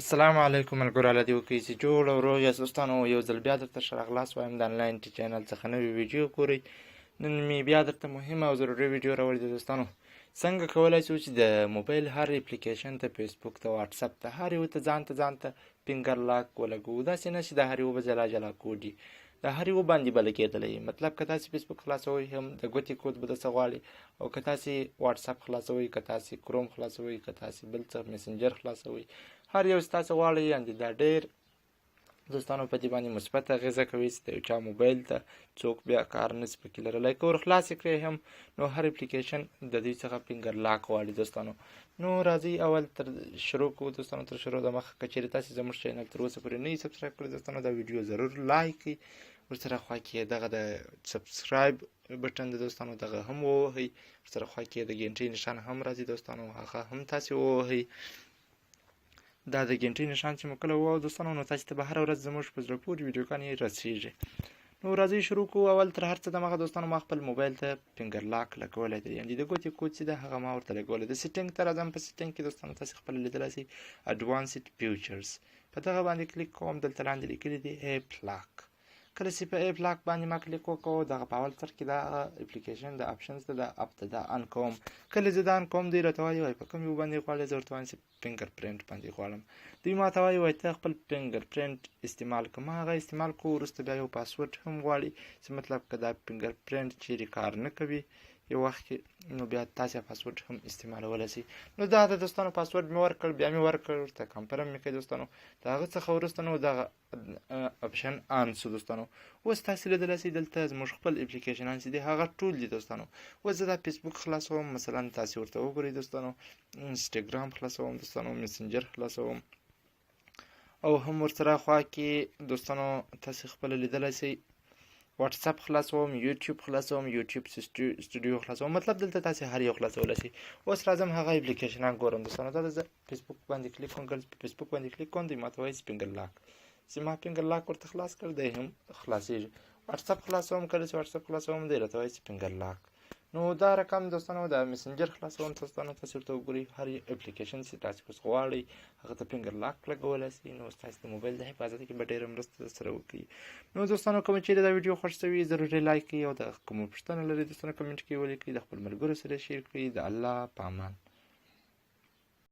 السلام علیکم ملګرو، الله دې وکړي چې جوړ او روغ یاست دوستانو. یو ځل بیا درته ښه راغلاست وایم د انلاین ټي چینل څخه نوې ویډیو ګورئ. نن مې بیا درته مهمه او ضروري ویډیو راوړې ده دوستانو. څنګه کولی شو چې د موبایل هر اپلیکیشن ته، فیسبوک ته، واتساپ ته، هر یو ته ځان ته فینګر لاک ولګوو. داسې نه چې د هر یو به جلا کوډ وي، د هر یو باندې به لګېدلی. مطلب که تاسې فیسبوک خلاصوئ هم د ګوتې کود به درڅه غواړي، او که تاسې واتساپ خلاصوئ، که تاسې کروم خلاصوئ، که تاسې بل څه میسنجر خلاصوئ، هر یو ستاسې غواړئ. یعنې دا ډېر دوستانو په دې باندې مثبت اغېزه کوي چې د یو چا موبایل ته څوک بیا کار نشي پکې لرلی. که ور خلاص یې کړئ هم نو هر اپلیکیشن د دوی څخه فینګر لاک غواړي دوستانو. نو راځئ اول تر شروع کوو دوستانو. تر شروع دمخه که چېرې تاسې زموږ چینل تر اوسه پورې نه یي سبسکرایب کړی دوستانو، دا ویډیو ضرور لایک کړئ. ورسره خوا کې دغه د سبسکرایب بټن د دوستانو دغه هم ووهئ. ورسره خوا کې د ګنټۍ نښان هم راځي دوستانو، هغه هم تاسې ووهئ. دا د ګنټۍ نښان چې مو کله ووهو دوستانو، نو تاسې ته به هره ورځ زموږ په زړه پورې ویډیوګانې رسېږي. نو راځئ شروع کوو. اول تر هر څه دمخه دوستانو ما خپل موبایل ته فینګر لاک لګولی دی، یعنې د ګوتې کود چې ده هغه ما ورته لګولی دی. سیټینګ ته راځم. په سیټینګ کې دوستانو تاسې خپله لیدلی شئ اډوانسډ فیوچرز، په دغه باندې کلیک کوم. دلته لاندې لیکلي دی ایپ لاک. کله چې په ایپ لاک باندې ما کلیک وکړو، دغه په اول سر کې دا اپلیکیشن د اپشنز ته دا اپ ته دا ان کوم. کله زه دا ان کوم دوی راته وایي وایي په کوم یو باندې غواړئ، زه ورته وایم چې فینګر پرنټ باندې غواړم. دوی ما ته وایي وایي ته خپل فینګر پرنټ استعمال کړه. ما هغه استعمال کړو. وروسته بیا یو پاسورډ هم غواړي چې مطلب که دا فینګر پرنټ چیرې کار نه کوي یو وخت کې، نو بیا تاسې پاسورډ هم استعمالولی شئ. نو دا د دوستانو پاسورډ مې ورکړ، بیا مې ورکړ، ورته کنفرم مې کړئ دوستانو. د هغه څخه وروسته نو دغه اپشن آن شو دوستانو. اوس تاسې لیدلی شئ دلته زموږ خپل اپلیکیشنان چې دي هغه ټول دي دوستانو. اوس زه دا فیسبوک خلاصوم، مثلا تاسې ورته وګورئ دوستانو. انسټاګرام خلاصوم دوستانو، میسنجر خلاصوم، او هم ورسره خوا کې دوستانو تاسې خپله لیدلی شئ واتساپ خلاصوم، یوټیوب خلاصوم، یوټیوب سټوډیو خلاصوم. مطلب دلته تاسې هر یو خلاصولی شئ. اوس راځم هغه اپلیکیشنان ګورم دوستانو. دا زه فیسبوک باندې کلیک کوم. کله په فیسبوک باندې کلیک کوم دوی ما ته وایي فینګر لاک. چې ما فینګر لاک ورته خلاص کړ دی هم خلاصېږي. واتساپ خلاصوم. کله چې واتساپ خلاصوم دی راته وایي چې فینګر لاک. نو دا رقم دوستانو د میسنجر خلاصوم دوستانو. تاسې ورته وګورئ هر یو اپلیکیشن چې تاسې اوس غواړئ هغه ته فینګر لاک لګولی شئ. نو ستاسې د موبایل د حفاظت کې به ډېره مرسته سره وکړي. نو دوستانو کوم چیرې دا ویډیو خوښ شوي ضروري لایک کړئ، او د کومه پوښتنه لرئ دوستانو کمنټ کې ولیکئ. د خپل ملګرو سره شیر کړئ. د الله په امان.